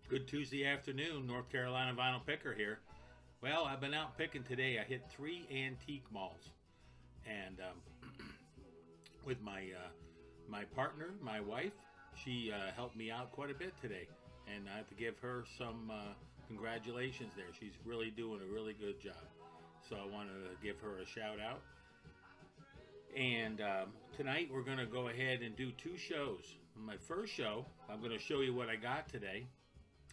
Good Tuesday afternoon, North Carolina Vinyl Picker here. Well, I've been out picking today. I hit 3 antique malls, and with my partner, my wife, she helped me out quite a bit today, and I have to give her some congratulations there. She's really doing a really good job, so I wanted to give her a shout out. And tonight we're going to go ahead and do two shows. My first show, I'm going to show you what I got today.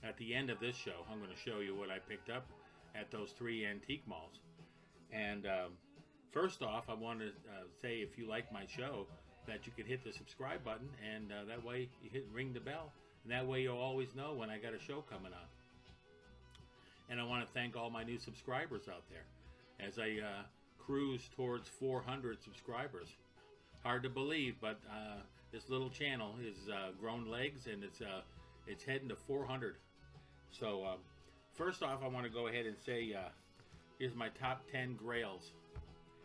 At the end of this show, I'm going to show you what I picked up at those 3 antique malls. And first off, I want to say if you like my show, that you could hit the subscribe button, and that way you ring the bell, and that way you'll always know when I got a show coming on. And I want to thank all my new subscribers out there as I cruise towards 400 subscribers. Hard to believe, but this little channel is grown legs, and it's heading to 400. So first off, I want to go ahead and say here's my top 10 Grails.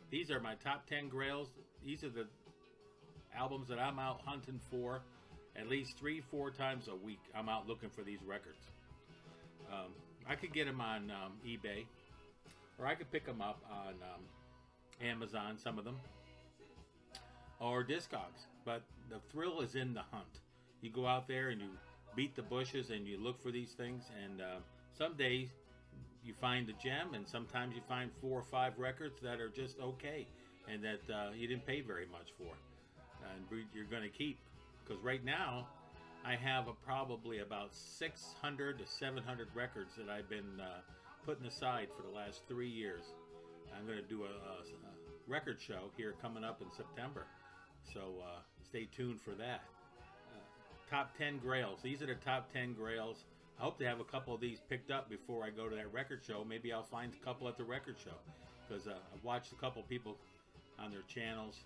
These are my top 10 Grails. These are the albums that I'm out hunting for at least 3-4 times a week. I'm out looking for these records. I could get them on eBay, or I could pick them up on Amazon, some of them, or Discogs. But the thrill is in the hunt. You go out there and you beat the bushes and you look for these things, and some days you find a gem, and sometimes you find 4 or 5 records that are just okay and that you didn't pay very much for, and you're going to keep. Because right now I have probably about 600 to 700 records that I've been putting aside for the last 3 years. I'm going to do a record show here coming up in September, so stay tuned for that. Top 10 Grails. These are the top 10 Grails. I hope to have a couple of these picked up before I go to that record show. Maybe I'll find a couple at the record show, because I've watched a couple people on their channels,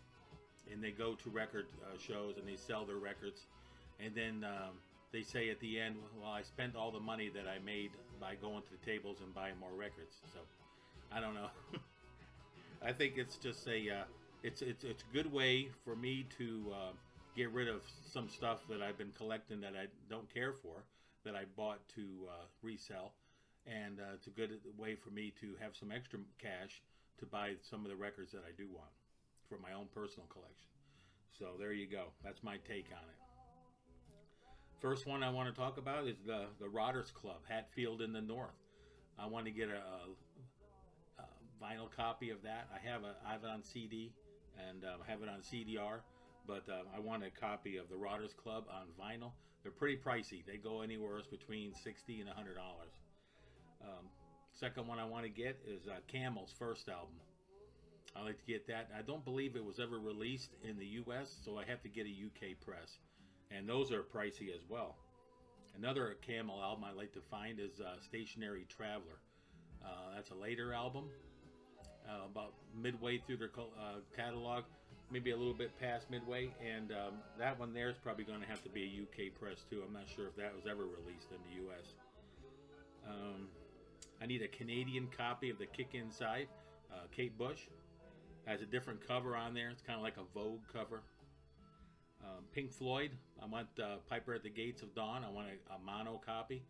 and they go to record shows and they sell their records, and then they say at the end, well, I spent all the money that I made by going to the tables and buying more records. So I don't know. I think it's just it's a good way for me to get rid of some stuff that I've been collecting that I don't care for, that I bought to resell, and it's a good way for me to have some extra cash to buy some of the records that I do want for my own personal collection. So there you go. That's my take on it. First one I want to talk about is the Rotters Club, Hatfield in the North. I want to get a vinyl copy of that. I have it on CD, and I have it on CDR, but I want a copy of the Rotters Club on vinyl. They're pretty pricey. They go anywhere between $60 and $100. Second one I want to get is Camel's first album. I like to get that. I don't believe it was ever released in the US, so I have to get a UK press, and those are pricey as well. Another Camel album I like to find is Stationary Traveler. That's a later album, about midway through their catalog, maybe a little bit past midway, and that one there is probably going to have to be a UK press too. I'm not sure if that was ever released in the US. I need a Canadian copy of the Kick Inside. Kate Bush has a different cover on there. It's kind of like a Vogue cover. Pink Floyd, I want Piper at the Gates of Dawn. I want a mono copy.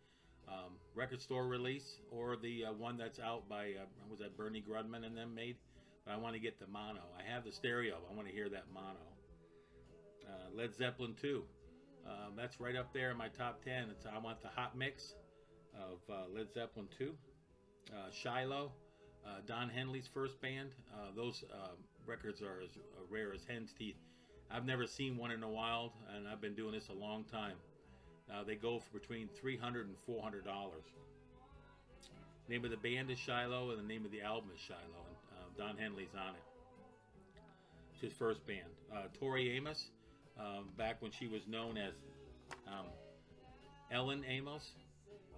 Record store release, or the one that's out by was that Bernie Grudman and them made, but I want to get the mono. I have the stereo. I want to hear that mono. Led Zeppelin 2, that's right up there in my top 10. I want the hot mix of Led Zeppelin 2. Shiloh, Don Henley's first band. Those records are as rare as hen's teeth. I've never seen one in the wild, and I've been doing this a long time. They go for between $300 and $400. The name of the band is Shiloh, and the name of the album is Shiloh, and Don Henley's on it. It's his first band. Tori Amos, back when she was known as Ellen Amos,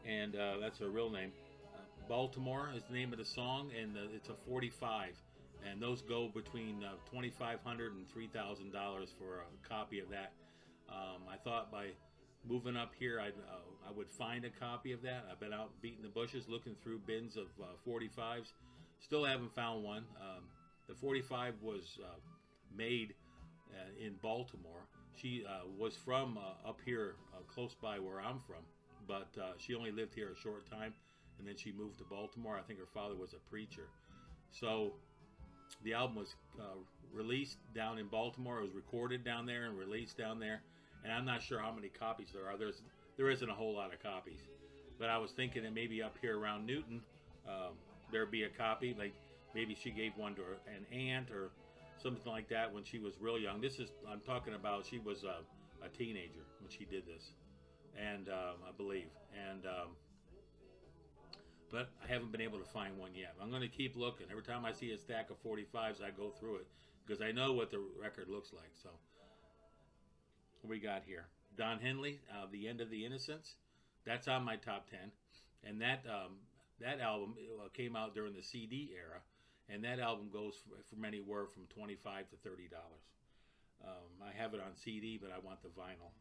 and that's her real name. Baltimore is the name of the song, and it's a 45, and those go between $2,500 and $3,000 for a copy of that. I thought by moving up here I would find a copy of that. I've been out beating the bushes looking through bins of 45s. Still haven't found one. The 45 was made in Baltimore. She was from up here close by where I'm from, but she only lived here a short time, and then she moved to Baltimore. I think her father was a preacher. So the album was released down in Baltimore. It was recorded down there and released down there. And I'm not sure how many copies there are. There isn't a whole lot of copies. But I was thinking that maybe up here around Newton, there'd be a copy. Like maybe she gave one to an aunt or something like that when she was real young. I'm talking about, she was a teenager when she did this. And I believe. And but I haven't been able to find one yet. I'm going to keep looking. Every time I see a stack of 45s, I go through it because I know what the record looks like. So what we got here? Don Henley, The End of the Innocents. That's on my top 10. And that album came out during the CD era. And that album goes from anywhere from $25 to $30. I have it on CD, but I want the vinyl.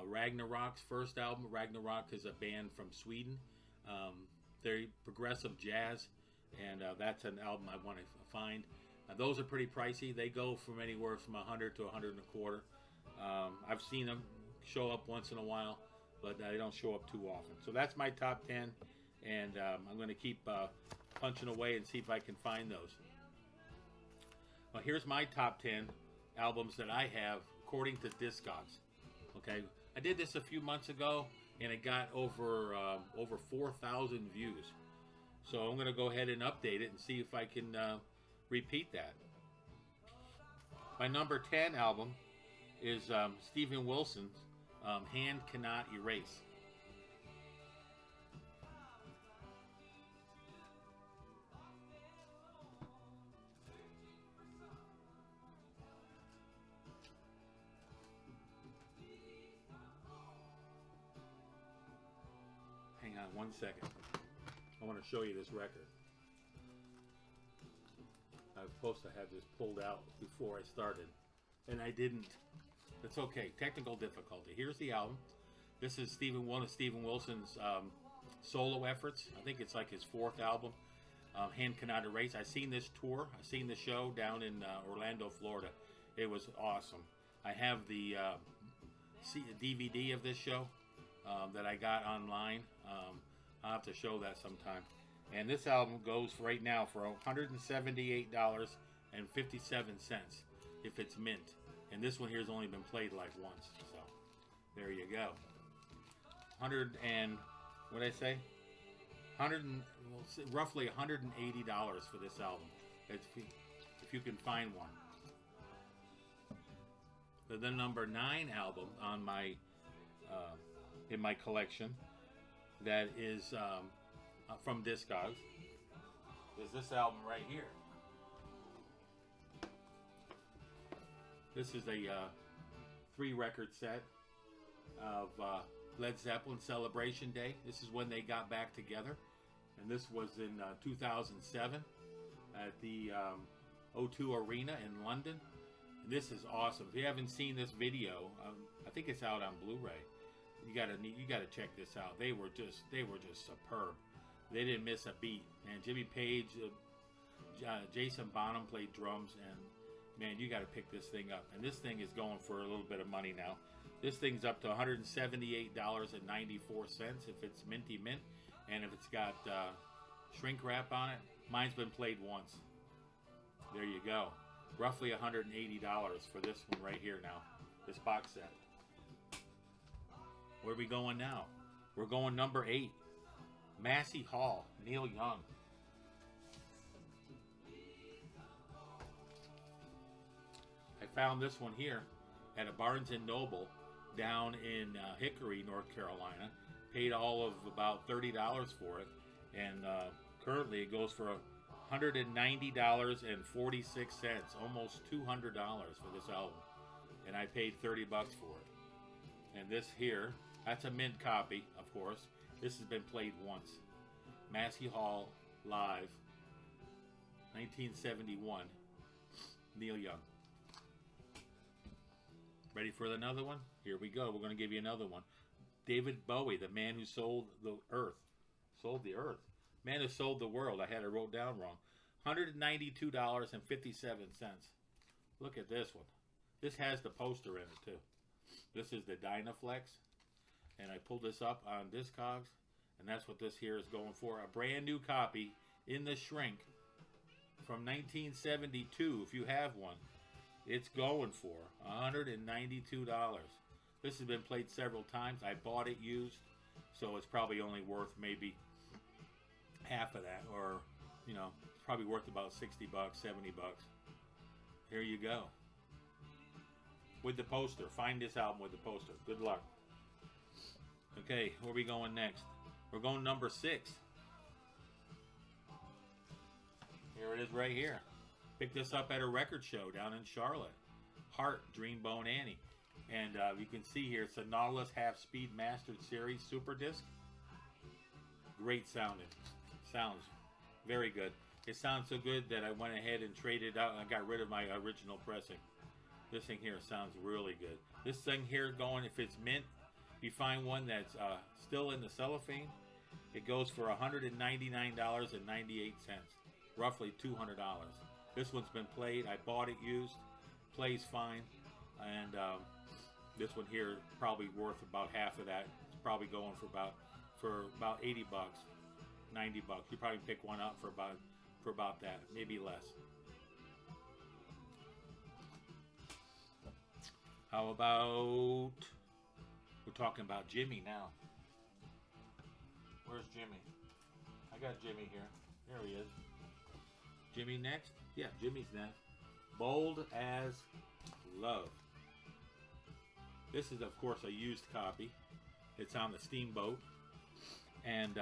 Ragnarok's first album. Ragnarok is a band from Sweden. They're progressive jazz, and that's an album I want to find. Those are pretty pricey. They go from anywhere from $100 to $125. I've seen them show up once in a while, but they don't show up too often. So that's my top 10, and I'm going to keep punching away and see if I can find those. Well, here's my top 10 albums that I have according to Discogs. Okay, I did this a few months ago, and it got over 4,000 views. So I'm going to go ahead and update it and see if I can repeat that. My number 10 album is Steven Wilson's Hand Cannot Erase. Hang on one second. I want to show you this record. I was supposed to have this pulled out before I started, and I didn't. That's okay. Technical difficulty. Here's the album. This is one of Steven Wilson's solo efforts. I think it's like his fourth album. Hand Cannot Erase. I seen this tour. I seen the show down in Orlando, Florida. It was awesome. I have the DVD of this show that I got online. I'll have to show that sometime. And this album goes right now for $178.57 if it's mint. And this one here has only been played like once. So there you go. What did I say? Roughly $180 for this album, if you can find one. The number 9 album on my in my collection that is from Discogs is this album right here. This is a 3-record set of Led Zeppelin Celebration Day. This is when they got back together, and this was in 2007 at the O2 Arena in London. And this is awesome. If you haven't seen this video, I think it's out on Blu-ray. You gotta check this out. They were just superb. They didn't miss a beat. Man, Jimmy Page, Jason Bonham played drums, and man, you got to pick this thing up. And this thing is going for a little bit of money now. This thing's up to $178.94 if it's minty mint, and if it's got shrink wrap on it. Mine's been played once. There you go. Roughly $180 for this one right here now. This box set. Where are we going now? We're going number 8. Massey Hall, Neil Young. I found this one here at a Barnes & Noble down in Hickory, North Carolina. Paid all of about $30 for it, and currently it goes for $190.46, almost $200 for this album, and I paid $30 for it. And this here, that's a mint copy, of course. This has been played once. Massey Hall Live, 1971. Neil Young. Ready for another one? Here we go. We're going to give you another one. David Bowie, the man who sold the earth. Sold the earth. Man who sold the world. I had it wrote down wrong. $192.57. Look at this one. This has the poster in it too. This is the Dynaflex. And I pulled this up on Discogs, and that's what this here is going for. A brand new copy in the shrink from 1972, if you have one. It's going for $192. This has been played several times. I bought it used, so it's probably only worth maybe half of that, or you know, it's probably worth about 60 bucks, 70 bucks. Here you go. With the poster. Find this album with the poster. Good luck. Okay, where are we going next? We're going number 6. Here it is right here. Picked this up at a record show down in Charlotte. Heart, Dreambone Annie. And you can see here, it's a Nautilus Half-Speed Mastered Series Super Disc. Great sounding. Sounds very good. It sounds so good that I went ahead and traded out. I got rid of my original pressing. This thing here sounds really good. This thing here going, if it's mint, if you find one that's still in the cellophane, it goes for $199.98. Roughly $200. This one's been played. I bought it used. Plays fine. And this one here is probably worth about half of that. It's probably going for about 80 bucks, 90 bucks. You probably pick one up for about that, maybe less. How about, we're talking about Jimmy now. Where's Jimmy? I got Jimmy here. There he is. Jimmy next? Yeah, Jimmy's next. Bold as Love. This is, of course, a used copy. It's on the Steamboat. And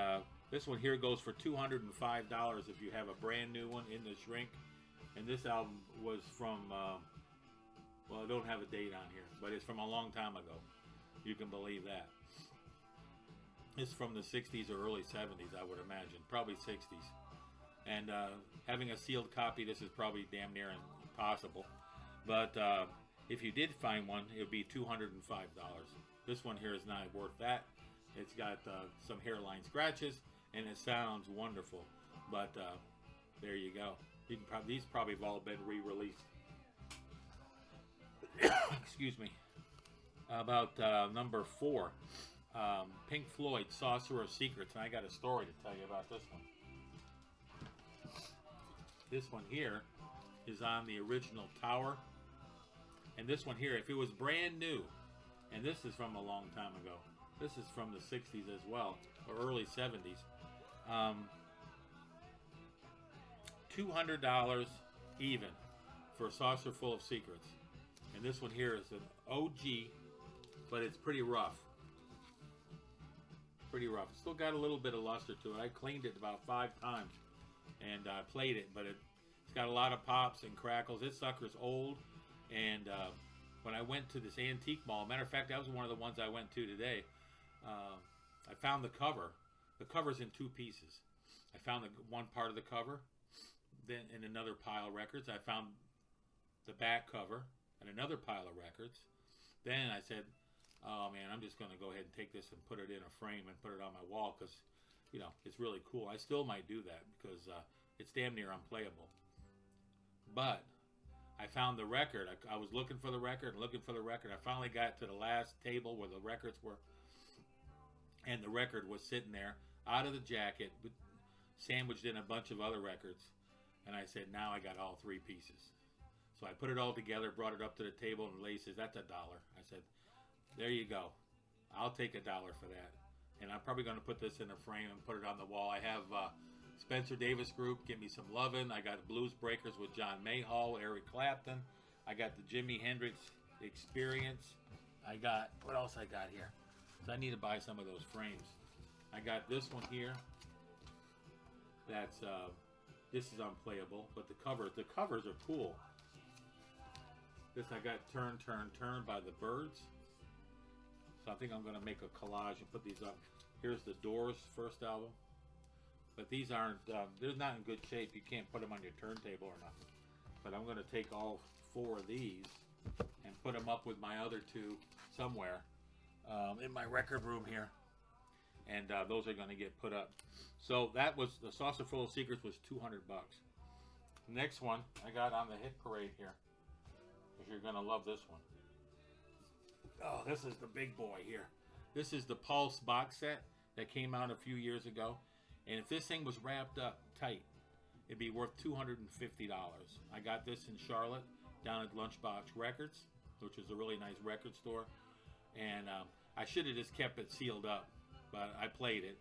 this one here goes for $205 if you have a brand new one in the shrink. And this album was from, well, I don't have a date on here, but it's from a long time ago. You can believe that. It's from the 60s or early 70s, I would imagine. Probably 60s. And having a sealed copy, this is probably damn near impossible. But if you did find one, it would be $205. This one here is not worth that. It's got some hairline scratches, and it sounds wonderful. But there you go. These probably have all been re-released. Excuse me. About number 4, Pink Floyd, Saucer of Secrets. And I got a story to tell you about this one. This one here is on the original tower. And this one here, if it was brand new, and this is from a long time ago. This is from the 60s as well, or early 70s. $200 even for a saucer full of secrets. And this one here is an OG, but it's pretty rough. Pretty rough. It's still got a little bit of luster to it. I cleaned it about 5 times and played it, but it's got a lot of pops and crackles. This sucker's old, and when I went to this antique mall, matter of fact, that was one of the ones I went to today. I found the cover. The cover's in 2 pieces. I found one part of the cover, then in another pile of records. I found the back cover and another pile of records. Then I said, oh man, I'm just going to go ahead and take this and put it in a frame and put it on my wall because, you know, it's really cool. I still might do that because it's damn near unplayable. But I found the record. I was looking for the record and looking for the record. I finally got to the last table where the records were, and the record was sitting there out of the jacket, sandwiched in a bunch of other records. And I said, now I got all 3 pieces. So I put it all together, brought it up to the table, and Lee says, that's $1. I said, there you go. I'll take $1 for that. And I'm probably going to put this in a frame and put it on the wall. I have Spencer Davis Group, Give Me Some Lovin'. I got Blues Breakers with John Mayhall, Eric Clapton. I got the Jimi Hendrix Experience. I got, what else I got here? So I need to buy some of those frames. I got this one here. That's, this is unplayable, but the covers are cool. This I got Turn, Turn, Turn by the Byrds. So I think I'm going to make a collage and put these up. Here's the Doors' first album. But these aren't, they're not in good shape. You can't put them on your turntable or nothing. But I'm going to take all 4 of these and put them up with my other 2 somewhere in my record room here. And those are going to get put up. So that was, the Saucer Full of Secrets was $200. Next one I got on the hit parade here. You're going to love this one. Oh, this is the big boy here. This is the Pulse box set that came out a few years ago. And if this thing was wrapped up tight, it'd be worth $250. I got this in Charlotte down at Lunchbox Records, which is a really nice record store. And I should have just kept it sealed up, but I played it.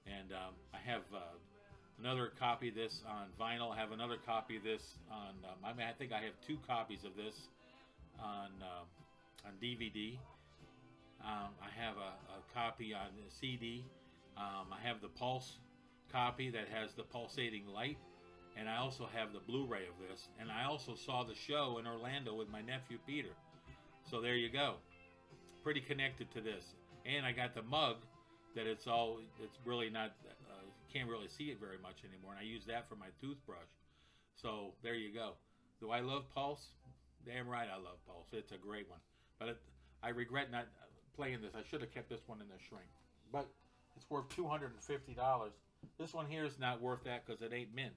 And I have another copy of this on vinyl. I have another copy of this on, I think I have 2 copies of this on DVD. I have a copy on CD. I have the Pulse copy that has the pulsating light, and I also have the Blu-ray of this. And I also saw the show in Orlando with my nephew Peter. So there you go. Pretty connected to this. And I got the mug that it's really not, can't really see it very much anymore, and I use that for my toothbrush. So there you go. Do I love Pulse? Damn right I love Pulse. It's a great one. But I regret not playing this. I should have kept this one in the shrink. But it's worth $250. This one here is not worth that because it ain't mint.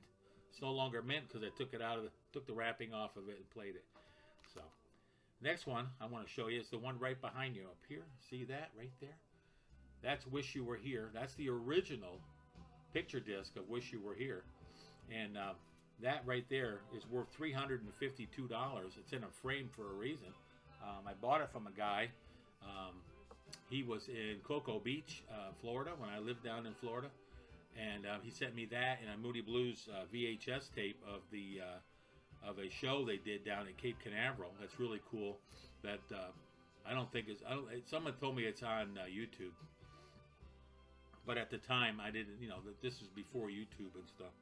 It's no longer mint because I took the wrapping off of it and played it. So next one I want to show you is the one right behind you up here. See that right there? That's Wish You Were Here. That's the original picture disc of Wish You Were Here. And that right there is worth $352. It's in a frame for a reason. I bought it from a guy. He was in Cocoa Beach, Florida, when I lived down in Florida. And he sent me that and a Moody Blues VHS tape of a show they did down at Cape Canaveral. That's really cool. That I don't think is. Someone told me it's on YouTube. But at the time, I didn't, this was before YouTube and stuff.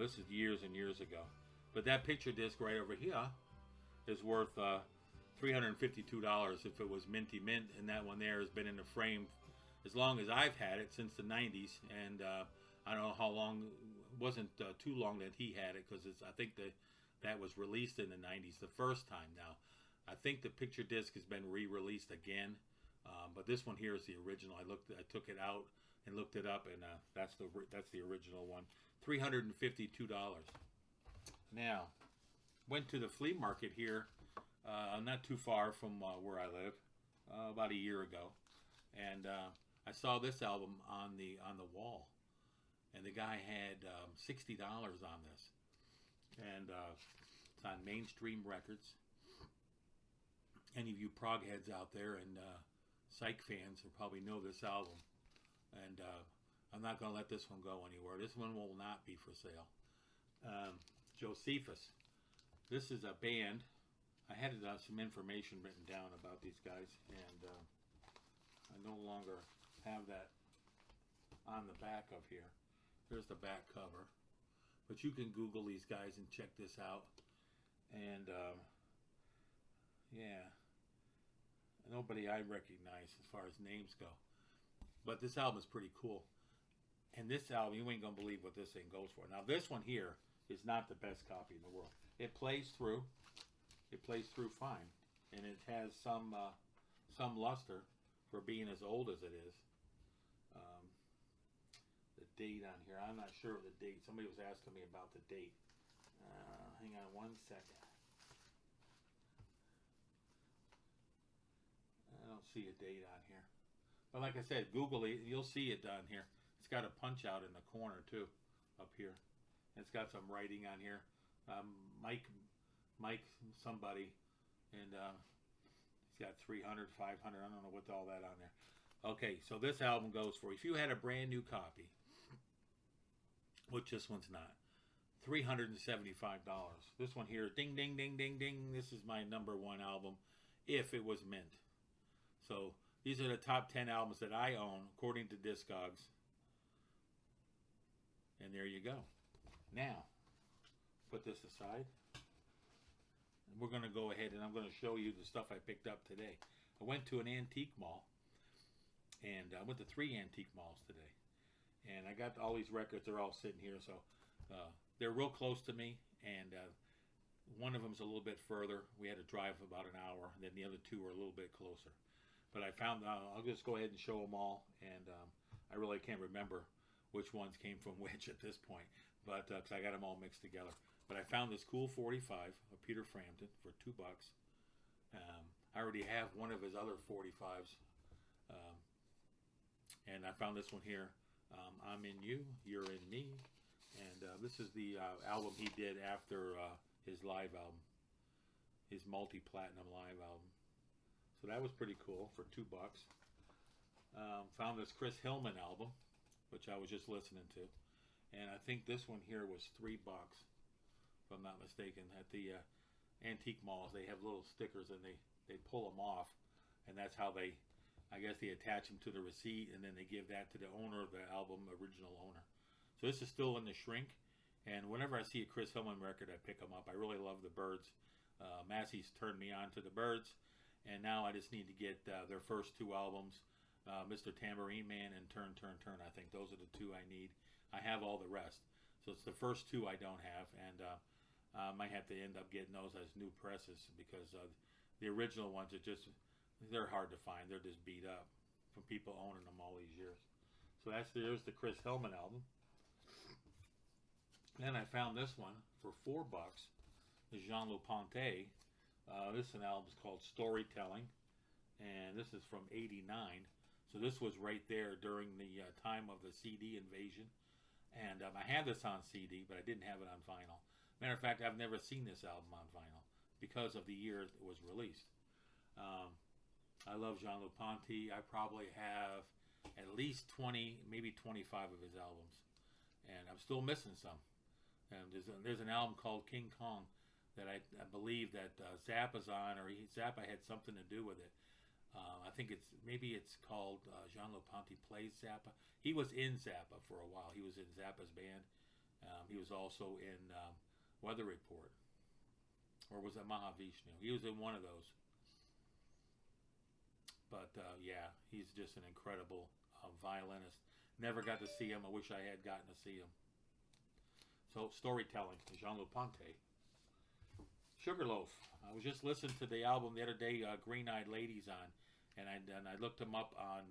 This is years and years ago. But that picture disc right over here is worth $352 if it was minty mint. And that one there has been in the frame as long as I've had it, since the 90s. And I don't know how long, it wasn't too long that he had it, because I think that was released in the 90s the first time. Now, I think the picture disc has been re-released again. But this one here is the original. I took it out and looked it up, and that's the original one. $352. Now, went to the flea market here, not too far from where I live, about a year ago, and I saw this album on the wall, and the guy had $60 on this, and it's on Mainstream Records. Any of you prog heads out there and psych fans will probably know this album. And I'm not going to let this one go anywhere. This one will not be for sale. Josephus. This is a band. I had some information written down about these guys, and I no longer have that on the back of here. There's the back cover. But you can Google these guys and check this out. And, yeah. Nobody I recognize as far as names go. But this album is pretty cool. And this album, you ain't going to believe what this thing goes for. Now, this one here is not the best copy in the world. It plays through. It plays through fine. And it has some luster for being as old as it is. The date on here, I'm not sure of the date. Somebody was asking me about the date. Hang on one second. I don't see a date on here. But like I said, Google it, you'll see it down here. It's got a punch out in the corner too, up here. And it's got some writing on here. Mike somebody, and he's got 300, 500, I don't know what's all that on there. Okay, so this album goes for, if you had a brand new copy, which this one's not, $375. This one here, ding, ding, ding, ding, ding. This is my #1 album, if it was mint. So these are the top 10 albums that I own, according to Discogs. And there you go. Now, put this aside. And we're going to go ahead and I'm going to show you the stuff I picked up today. I went to an antique mall. And I went to 3 antique malls today. And I got all these records. They're all sitting here. So they're real close to me. And one of them's a little bit further. We had to drive about an hour. And then the other 2 are a little bit closer. But I found, I'll just go ahead and show them all. And I really can't remember which ones came from which at this point. But because I got them all mixed together. But I found this cool 45 of Peter Frampton for $2. I already have one of his other 45s. And I found this one here. I'm in you, you're in me. And this is the album he did after his live album, his multi-platinum live album. So that was pretty cool for $2. Found this Chris Hillman album, which I was just listening to. And I think this one here was $3, if I'm not mistaken. At the antique malls, they have little stickers and they pull them off. And that's how I guess they attach them to the receipt, and then they give that to the owner of the album, original owner. So this is still in the shrink. And whenever I see a Chris Hillman record, I pick them up. I really love the Byrds. Massey's turned me on to the Byrds. And now I just need to get their first 2 albums, Mr. Tambourine Man and Turn, Turn, Turn. I think those are the 2 I need. I have all the rest. So it's the first 2 I don't have. And I might have to end up getting those as new presses because the original ones are just, they're hard to find. They're just beat up from people owning them all these years. So there's the Chris Hillman album. Then I found this one for $4. The Jean Ponty. This is an album called Storytelling, and this is from '89. So this was right there during the time of the CD invasion. And I had this on CD, but I didn't have it on vinyl. Matter of fact, I've never seen this album on vinyl because of the year it was released. I love Jean Ponty. I probably have at least 20, maybe 25 of his albums, and I'm still missing some. And there's an album called King Kong that I believe that Zappa's on, or Zappa had something to do with it. I think it's called Jean Ponty Plays Zappa. He was in Zappa for a while. He was in Zappa's band. He was also in Weather Report, or was it Mahavishnu? He was in one of those. But yeah, he's just an incredible violinist. Never got to see him. I wish I had gotten to see him. So, Storytelling, Jean Ponty. Sugarloaf. I was just listening to the album the other day, Green Eyed Ladies on, and I looked them up on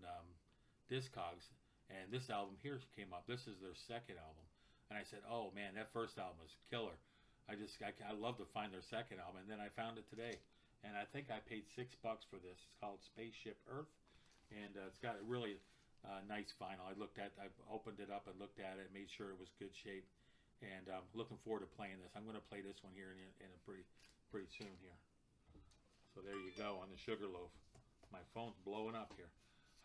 Discogs, and this album here came up. This is their second album, and I said, "Oh man, that first album is killer." I love to find their second album, and then I found it today, and I think I paid $6 for this. It's called Spaceship Earth, and it's got a really nice vinyl. I opened it up and looked at it, made sure it was good shape. And I'm looking forward to playing this. I'm going to play this one here in a pretty soon here. So there you go on the Sugarloaf. My phone's blowing up here.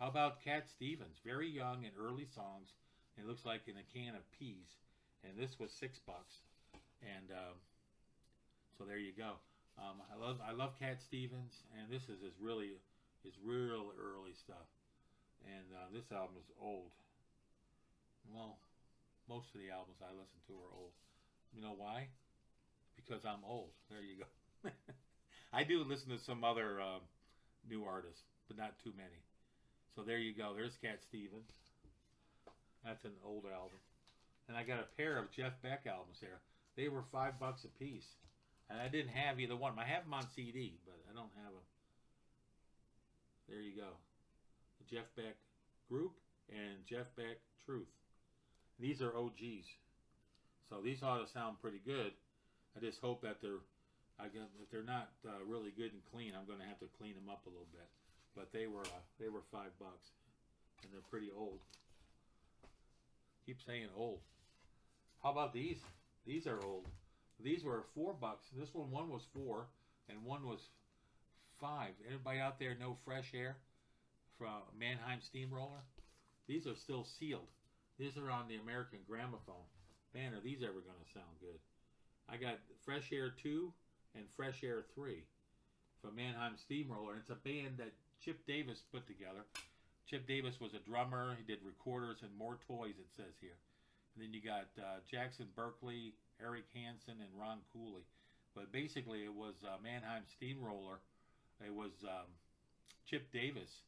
How about Cat Stevens? Very young and early songs. It looks like in a can of peas. And this was $6. And so there you go. I love Cat Stevens, and this is his real early stuff. And this album is old. Well, most of the albums I listen to are old. You know why? Because I'm old. There you go. I do listen to some other new artists, but not too many. So there you go. There's Cat Stevens. That's an old album. And I got a pair of Jeff Beck albums here. They were $5 a piece. And I didn't have either one. I have them on CD, but I don't have them. There you go. The Jeff Beck Group and Jeff Beck Truth. These are OGs, so these ought to sound pretty good. I just hope that if they're not really good and clean, I'm going to have to clean them up a little bit. But they were $5, and they're pretty old. Keep saying old. How about these? These are old. These were $4. This one was 4, and one was 5. Anybody out there know Fresh Air from Mannheim Steamroller? These are still sealed. These are on the American Gramophone. Man, are these ever going to sound good. I got Fresh Air 2 and Fresh Air 3 from Mannheim Steamroller. It's a band that Chip Davis put together. Chip Davis was a drummer. He did recorders and more toys, it says here. And then you got Jackson Berkeley, Eric Hansen, and Ron Cooley. But basically it was Mannheim Steamroller. It was Chip Davis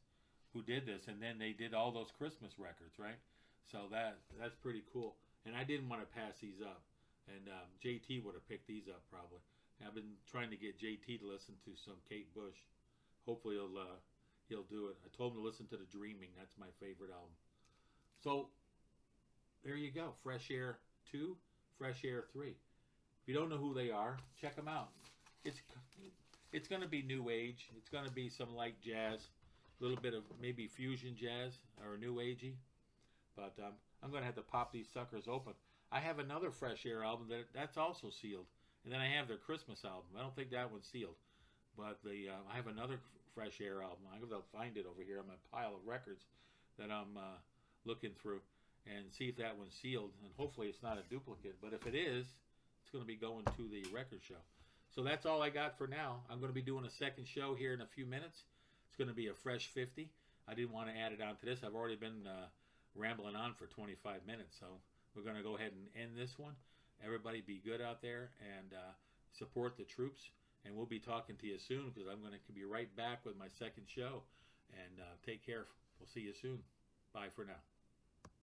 who did this. And then they did all those Christmas records, right? So that's pretty cool. And I didn't want to pass these up. And JT would have picked these up probably. I've been trying to get JT to listen to some Kate Bush. Hopefully he'll do it. I told him to listen to The Dreaming. That's my favorite album. So there you go. Fresh Air 2, Fresh Air 3. If you don't know who they are, check them out. It's going to be new age. It's going to be some light jazz. a little bit of maybe fusion jazz or new agey. But I'm going to have to pop these suckers open. I have another Fresh Air album that's also sealed, and then I have their Christmas album. I don't think that one's sealed, but I have another Fresh Air album. I'm going to find it over here on my pile of records that I'm looking through and see if that one's sealed. And hopefully it's not a duplicate. But if it is, it's going to be going to the record show. So that's all I got for now. I'm going to be doing a second show here in a few minutes. It's going to be a fresh 50. I didn't want to add it on to this. I've already been rambling on for 25 minutes. So we're going to go ahead and end this one. Everybody be good out there and support the troops. And we'll be talking to you soon because I'm going to be right back with my second show. And take care. We'll see you soon. Bye for now.